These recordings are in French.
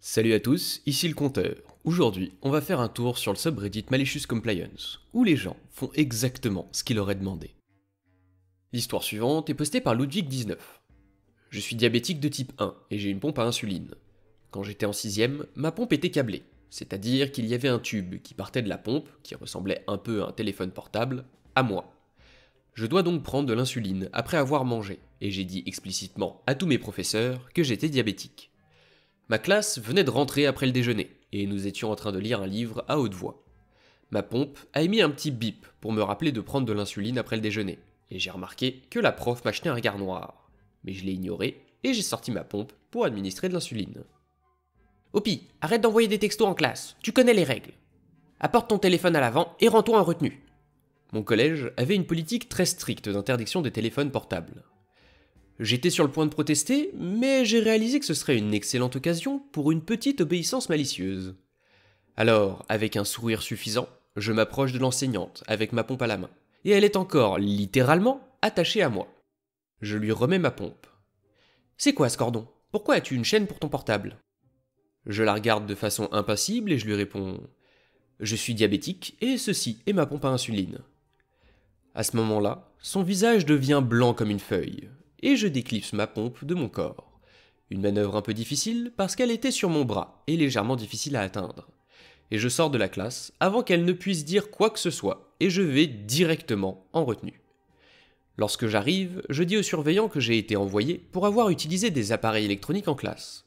Salut à tous, ici le compteur. Aujourd'hui, on va faire un tour sur le subreddit Malicious Compliance, où les gens font exactement ce qu'il leur est demandé. L'histoire suivante est postée par Ludwig19. Je suis diabétique de type 1 et j'ai une pompe à insuline. Quand j'étais en 6ème, ma pompe était câblée, c'est-à-dire qu'il y avait un tube qui partait de la pompe, qui ressemblait un peu à un téléphone portable, à moi. Je dois donc prendre de l'insuline après avoir mangé, et j'ai dit explicitement à tous mes professeurs que j'étais diabétique. Ma classe venait de rentrer après le déjeuner, et nous étions en train de lire un livre à haute voix. Ma pompe a émis un petit bip pour me rappeler de prendre de l'insuline après le déjeuner, et j'ai remarqué que la prof m'a jeté un regard noir. Mais je l'ai ignoré, et j'ai sorti ma pompe pour administrer de l'insuline. Opi, arrête d'envoyer des textos en classe, tu connais les règles. Apporte ton téléphone à l'avant et rends-toi en retenue. Mon collège avait une politique très stricte d'interdiction des téléphones portables. J'étais sur le point de protester, mais j'ai réalisé que ce serait une excellente occasion pour une petite obéissance malicieuse. Alors, avec un sourire suffisant, je m'approche de l'enseignante avec ma pompe à la main, et elle est encore, littéralement, attachée à moi. Je lui remets ma pompe. « C'est quoi ce cordon? Pourquoi as-tu une chaîne pour ton portable ?» Je la regarde de façon impassible et je lui réponds « Je suis diabétique et ceci est ma pompe à insuline. » À ce moment-là, son visage devient blanc comme une feuille, et je déclipse ma pompe de mon corps. Une manœuvre un peu difficile parce qu'elle était sur mon bras et légèrement difficile à atteindre. Et je sors de la classe avant qu'elle ne puisse dire quoi que ce soit, et je vais directement en retenue. Lorsque j'arrive, je dis au surveillant que j'ai été envoyé pour avoir utilisé des appareils électroniques en classe.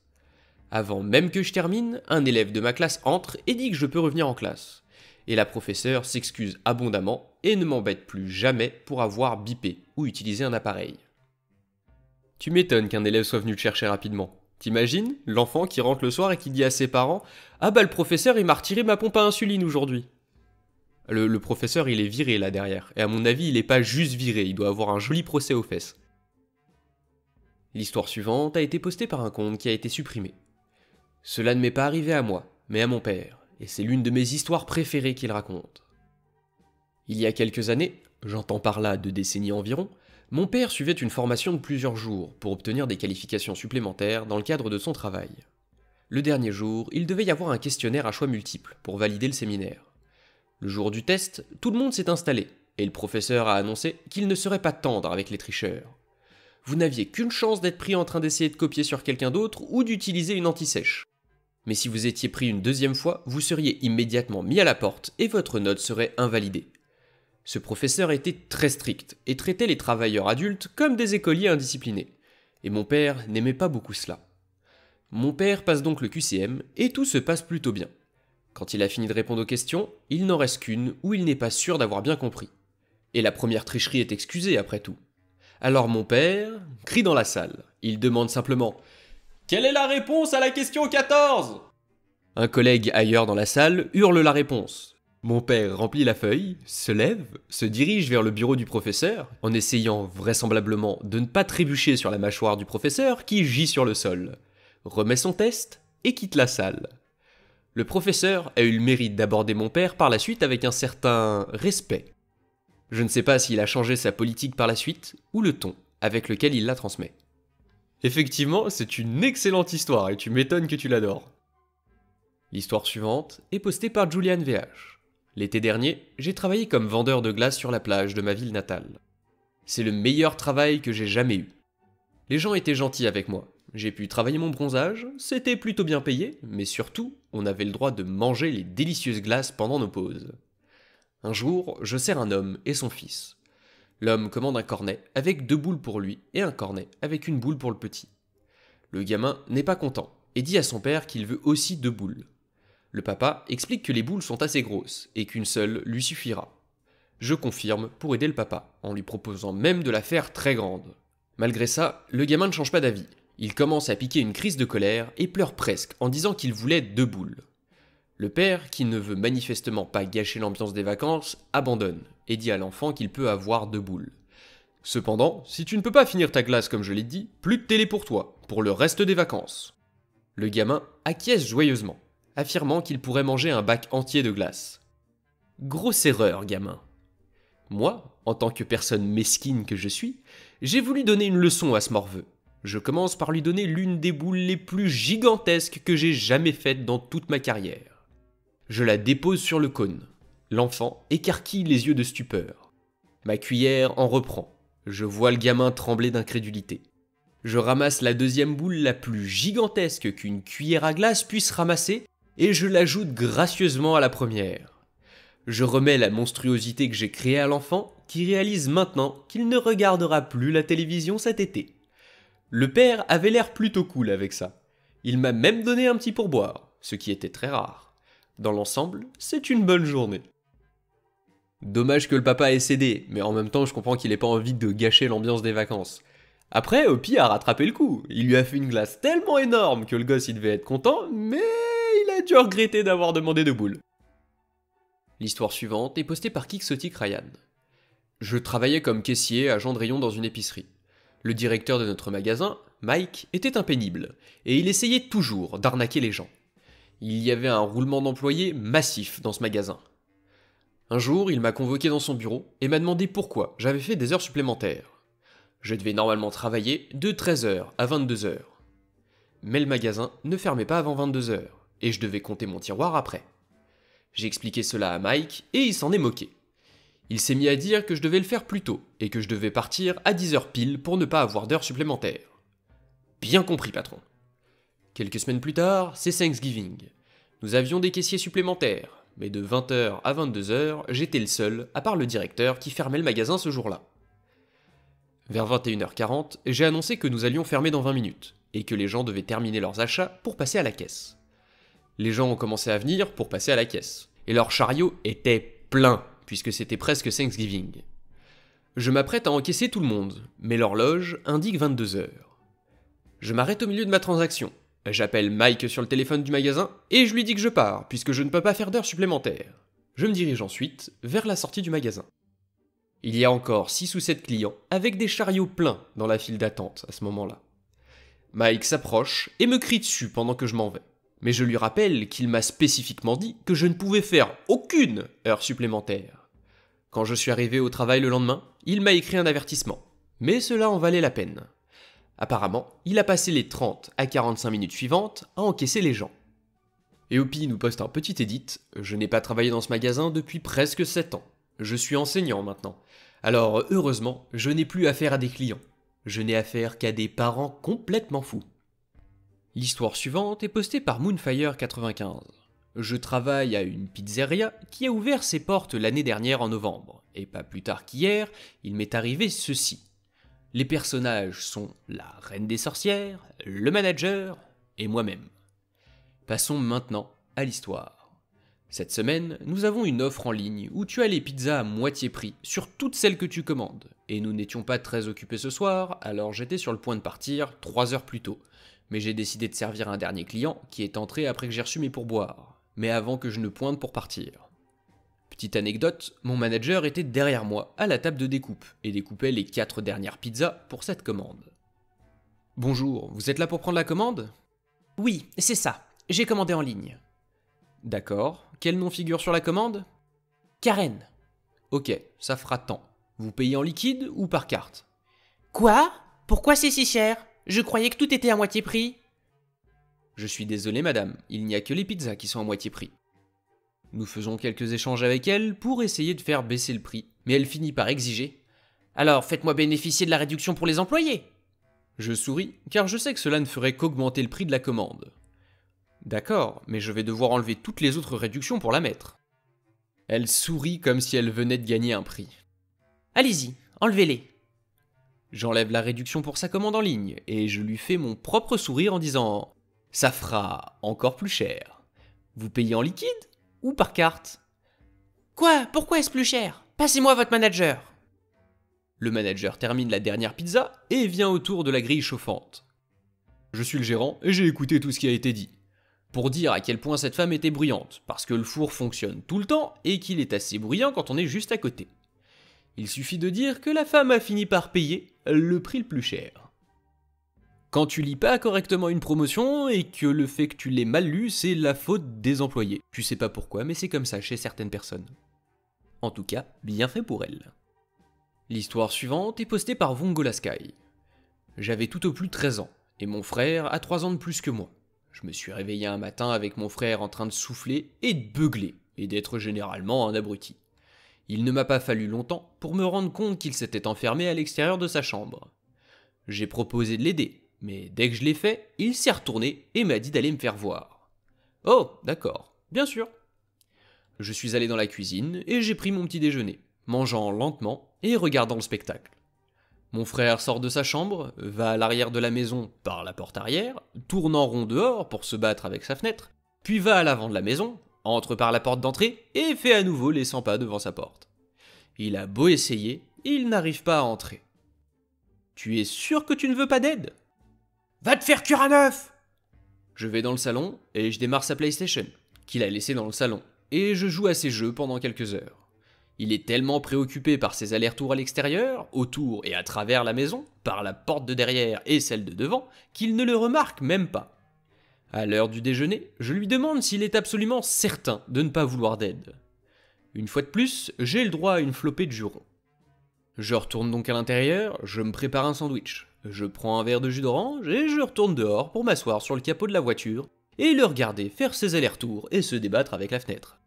Avant même que je termine, un élève de ma classe entre et dit que je peux revenir en classe. Et la professeure s'excuse abondamment et ne m'embête plus jamais pour avoir bipé ou utilisé un appareil. Tu m'étonnes qu'un élève soit venu te chercher rapidement. T'imagines, l'enfant qui rentre le soir et qui dit à ses parents « Ah bah le professeur il m'a retiré ma pompe à insuline aujourd'hui !» Le professeur il est viré là derrière, et à mon avis il est pas juste viré, il doit avoir un joli procès aux fesses. L'histoire suivante a été postée par un compte qui a été supprimé. Cela ne m'est pas arrivé à moi, mais à mon père, et c'est l'une de mes histoires préférées qu'il raconte. Il y a quelques années, j'entends par là 2 décennies environ, mon père suivait une formation de plusieurs jours pour obtenir des qualifications supplémentaires dans le cadre de son travail. Le dernier jour, il devait y avoir un questionnaire à choix multiples pour valider le séminaire. Le jour du test, tout le monde s'est installé, et le professeur a annoncé qu'il ne serait pas tendre avec les tricheurs. Vous n'aviez qu'une chance d'être pris en train d'essayer de copier sur quelqu'un d'autre ou d'utiliser une anti-sèche. Mais si vous étiez pris une deuxième fois, vous seriez immédiatement mis à la porte et votre note serait invalidée. Ce professeur était très strict et traitait les travailleurs adultes comme des écoliers indisciplinés. Et mon père n'aimait pas beaucoup cela. Mon père passe donc le QCM et tout se passe plutôt bien. Quand il a fini de répondre aux questions, il n'en reste qu'une où il n'est pas sûr d'avoir bien compris. Et la première tricherie est excusée après tout. Alors mon père crie dans la salle. Il demande simplement « Quelle est la réponse à la question 14 ?» Un collègue ailleurs dans la salle hurle la réponse. Mon père remplit la feuille, se lève, se dirige vers le bureau du professeur, en essayant vraisemblablement de ne pas trébucher sur la mâchoire du professeur qui gît sur le sol, remet son test et quitte la salle. Le professeur a eu le mérite d'aborder mon père par la suite avec un certain respect. Je ne sais pas s'il a changé sa politique par la suite, ou le ton avec lequel il la transmet. Effectivement, c'est une excellente histoire et tu m'étonnes que tu l'adores. L'histoire suivante est postée par Julian VH. L'été dernier, j'ai travaillé comme vendeur de glace sur la plage de ma ville natale. C'est le meilleur travail que j'ai jamais eu. Les gens étaient gentils avec moi. J'ai pu travailler mon bronzage, c'était plutôt bien payé, mais surtout, on avait le droit de manger les délicieuses glaces pendant nos pauses. Un jour, je sers un homme et son fils. L'homme commande un cornet avec 2 boules pour lui et un cornet avec une boule pour le petit. Le gamin n'est pas content et dit à son père qu'il veut aussi 2 boules. Le papa explique que les boules sont assez grosses et qu'une seule lui suffira. Je confirme pour aider le papa, en lui proposant même de la faire très grande. Malgré ça, le gamin ne change pas d'avis. Il commence à piquer une crise de colère et pleure presque en disant qu'il voulait 2 boules. Le père, qui ne veut manifestement pas gâcher l'ambiance des vacances, abandonne et dit à l'enfant qu'il peut avoir 2 boules. Cependant, si tu ne peux pas finir ta glace comme je l'ai dit, plus de télé pour toi, pour le reste des vacances. Le gamin acquiesce joyeusement, affirmant qu'il pourrait manger un bac entier de glace. Grosse erreur, gamin. Moi, en tant que personne mesquine que je suis, j'ai voulu donner une leçon à ce morveux. Je commence par lui donner l'une des boules les plus gigantesques que j'ai jamais faites dans toute ma carrière. Je la dépose sur le cône. L'enfant écarquille les yeux de stupeur. Ma cuillère en reprend. Je vois le gamin trembler d'incrédulité. Je ramasse la deuxième boule la plus gigantesque qu'une cuillère à glace puisse ramasser et je l'ajoute gracieusement à la première. Je remets la monstruosité que j'ai créée à l'enfant qui réalise maintenant qu'il ne regardera plus la télévision cet été. Le père avait l'air plutôt cool avec ça. Il m'a même donné un petit pourboire, ce qui était très rare. Dans l'ensemble, c'est une bonne journée. Dommage que le papa ait cédé, mais en même temps je comprends qu'il ait pas envie de gâcher l'ambiance des vacances. Après, Hopi a rattrapé le coup. Il lui a fait une glace tellement énorme que le gosse il devait être content, mais il a dû regretter d'avoir demandé de boules. L'histoire suivante est postée par Quixotic Ryan. Je travaillais comme caissier à Gendrillon dans une épicerie. Le directeur de notre magasin, Mike, était impénible, et il essayait toujours d'arnaquer les gens. Il y avait un roulement d'employés massif dans ce magasin. Un jour, il m'a convoqué dans son bureau et m'a demandé pourquoi j'avais fait des heures supplémentaires. Je devais normalement travailler de 13h à 22h. Mais le magasin ne fermait pas avant 22h, et je devais compter mon tiroir après. J'ai expliqué cela à Mike, et il s'en est moqué. Il s'est mis à dire que je devais le faire plus tôt, et que je devais partir à 10h pile pour ne pas avoir d'heures supplémentaires. Bien compris, patron. Quelques semaines plus tard, c'est Thanksgiving. Nous avions des caissiers supplémentaires, mais de 20h à 22h, j'étais le seul, à part le directeur, qui fermait le magasin ce jour-là. Vers 21h40, j'ai annoncé que nous allions fermer dans 20 minutes, et que les gens devaient terminer leurs achats pour passer à la caisse. Les gens ont commencé à venir pour passer à la caisse, et leur chariot était plein, puisque c'était presque Thanksgiving. Je m'apprête à encaisser tout le monde, mais l'horloge indique 22h. Je m'arrête au milieu de ma transaction. J'appelle Mike sur le téléphone du magasin, et je lui dis que je pars, puisque je ne peux pas faire d'heures supplémentaires. Je me dirige ensuite vers la sortie du magasin. Il y a encore 6 ou 7 clients avec des chariots pleins dans la file d'attente à ce moment-là. Mike s'approche et me crie dessus pendant que je m'en vais. Mais je lui rappelle qu'il m'a spécifiquement dit que je ne pouvais faire aucune heure supplémentaire. Quand je suis arrivé au travail le lendemain, il m'a écrit un avertissement. Mais cela en valait la peine. Apparemment, il a passé les 30 à 45 minutes suivantes à encaisser les gens. Et Hopi nous poste un petit edit. Je n'ai pas travaillé dans ce magasin depuis presque 7 ans. Je suis enseignant maintenant. Alors, heureusement, je n'ai plus affaire à des clients. Je n'ai affaire qu'à des parents complètement fous. L'histoire suivante est postée par Moonfire95. Je travaille à une pizzeria qui a ouvert ses portes l'année dernière en novembre. Et pas plus tard qu'hier, il m'est arrivé ceci. Les personnages sont la reine des sorcières, le manager et moi-même. Passons maintenant à l'histoire. Cette semaine, nous avons une offre en ligne où tu as les pizzas à moitié prix sur toutes celles que tu commandes. Et nous n'étions pas très occupés ce soir, alors j'étais sur le point de partir 3 heures plus tôt. Mais j'ai décidé de servir un dernier client qui est entré après que j'ai reçu mes pourboires, mais avant que je ne pointe pour partir. Petite anecdote, mon manager était derrière moi à la table de découpe et découpait les 4 dernières pizzas pour cette commande. Bonjour, vous êtes là pour prendre la commande ? Oui, c'est ça. J'ai commandé en ligne. D'accord. Quel nom figure sur la commande ? Karen. Ok, ça fera tant. Vous payez en liquide ou par carte ? Quoi ? Pourquoi c'est si cher ? Je croyais que tout était à moitié prix. Je suis désolé madame, il n'y a que les pizzas qui sont à moitié prix. Nous faisons quelques échanges avec elle pour essayer de faire baisser le prix, mais elle finit par exiger « Alors faites-moi bénéficier de la réduction pour les employés !» Je souris, car je sais que cela ne ferait qu'augmenter le prix de la commande. D'accord, mais je vais devoir enlever toutes les autres réductions pour la mettre. Elle sourit comme si elle venait de gagner un prix. Allez-y, enlevez-les. J'enlève la réduction pour sa commande en ligne, et je lui fais mon propre sourire en disant « Ça fera encore plus cher. Vous payez en liquide ou par carte ?» Quoi ? Pourquoi est-ce plus cher ? Passez-moi votre manager. Le manager termine la dernière pizza et vient autour de la grille chauffante. Je suis le gérant et j'ai écouté tout ce qui a été dit. Pour dire à quel point cette femme était bruyante, parce que le four fonctionne tout le temps et qu'il est assez bruyant quand on est juste à côté. Il suffit de dire que la femme a fini par payer le prix le plus cher. Quand tu lis pas correctement une promotion et que le fait que tu l'aies mal lu, c'est la faute des employés. Tu sais pas pourquoi, mais c'est comme ça chez certaines personnes. En tout cas, bien fait pour elle. L'histoire suivante est postée par Vongolaskai. J'avais tout au plus 13 ans, et mon frère a 3 ans de plus que moi. Je me suis réveillé un matin avec mon frère en train de souffler et de beugler, et d'être généralement un abruti. Il ne m'a pas fallu longtemps pour me rendre compte qu'il s'était enfermé à l'extérieur de sa chambre. J'ai proposé de l'aider, mais dès que je l'ai fait, il s'est retourné et m'a dit d'aller me faire voir. Oh, d'accord, bien sûr. Je suis allé dans la cuisine et j'ai pris mon petit déjeuner, mangeant lentement et regardant le spectacle. Mon frère sort de sa chambre, va à l'arrière de la maison par la porte arrière, tourne en rond dehors pour se battre avec sa fenêtre, puis va à l'avant de la maison, entre par la porte d'entrée et fait à nouveau les 100 pas devant sa porte. Il a beau essayer, il n'arrive pas à entrer. Tu es sûr que tu ne veux pas d'aide ? Va te faire cuire un œuf! Je vais dans le salon et je démarre sa PlayStation, qu'il a laissée dans le salon, et je joue à ses jeux pendant quelques heures. Il est tellement préoccupé par ses allers-retours à l'extérieur, autour et à travers la maison, par la porte de derrière et celle de devant, qu'il ne le remarque même pas. À l'heure du déjeuner, je lui demande s'il est absolument certain de ne pas vouloir d'aide. Une fois de plus, j'ai le droit à une flopée de jurons. Je retourne donc à l'intérieur, je me prépare un sandwich, je prends un verre de jus d'orange et je retourne dehors pour m'asseoir sur le capot de la voiture et le regarder faire ses allers-retours et se débattre avec la fenêtre.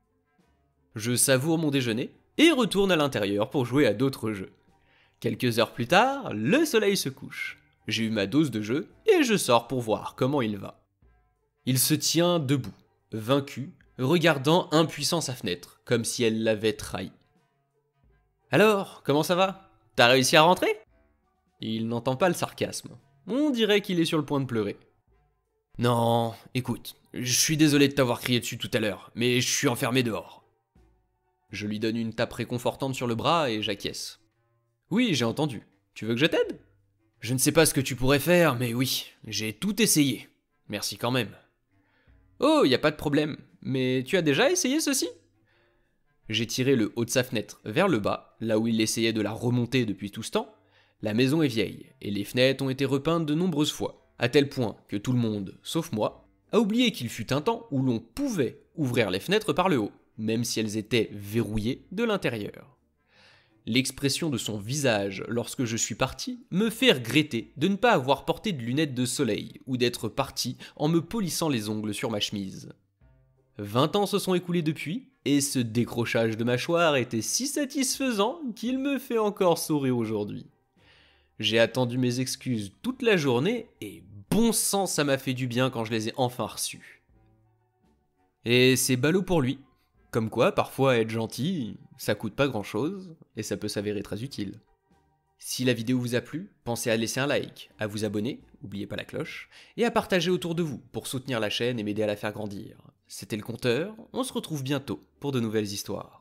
Je savoure mon déjeuner et retourne à l'intérieur pour jouer à d'autres jeux. Quelques heures plus tard, le soleil se couche. J'ai eu ma dose de jeu et je sors pour voir comment il va. Il se tient debout, vaincu, regardant impuissant sa fenêtre, comme si elle l'avait trahi. « Alors, comment ça va ? T'as réussi à rentrer ?» Il n'entend pas le sarcasme. On dirait qu'il est sur le point de pleurer. « Non, écoute, je suis désolé de t'avoir crié dessus tout à l'heure, mais je suis enfermé dehors. » Je lui donne une tape réconfortante sur le bras et j'acquiesce. « Oui, j'ai entendu. Tu veux que je t'aide ? Je ne sais pas ce que tu pourrais faire, mais oui, j'ai tout essayé. Merci quand même. » « Oh, y a pas de problème. Mais tu as déjà essayé ceci ?» J'ai tiré le haut de sa fenêtre vers le bas, là où il essayait de la remonter depuis tout ce temps. La maison est vieille, et les fenêtres ont été repeintes de nombreuses fois, à tel point que tout le monde, sauf moi, a oublié qu'il fut un temps où l'on pouvait ouvrir les fenêtres par le haut, même si elles étaient verrouillées de l'intérieur. L'expression de son visage lorsque je suis parti me fait regretter de ne pas avoir porté de lunettes de soleil ou d'être parti en me polissant les ongles sur ma chemise. 20 ans se sont écoulés depuis, et ce décrochage de mâchoire était si satisfaisant qu'il me fait encore sourire aujourd'hui. J'ai attendu mes excuses toute la journée, et bon sang ça m'a fait du bien quand je les ai enfin reçues. Et c'est ballot pour lui. Comme quoi, parfois être gentil, ça coûte pas grand chose, et ça peut s'avérer très utile. Si la vidéo vous a plu, pensez à laisser un like, à vous abonner, n'oubliez pas la cloche, et à partager autour de vous pour soutenir la chaîne et m'aider à la faire grandir. C'était le Conteur, on se retrouve bientôt pour de nouvelles histoires.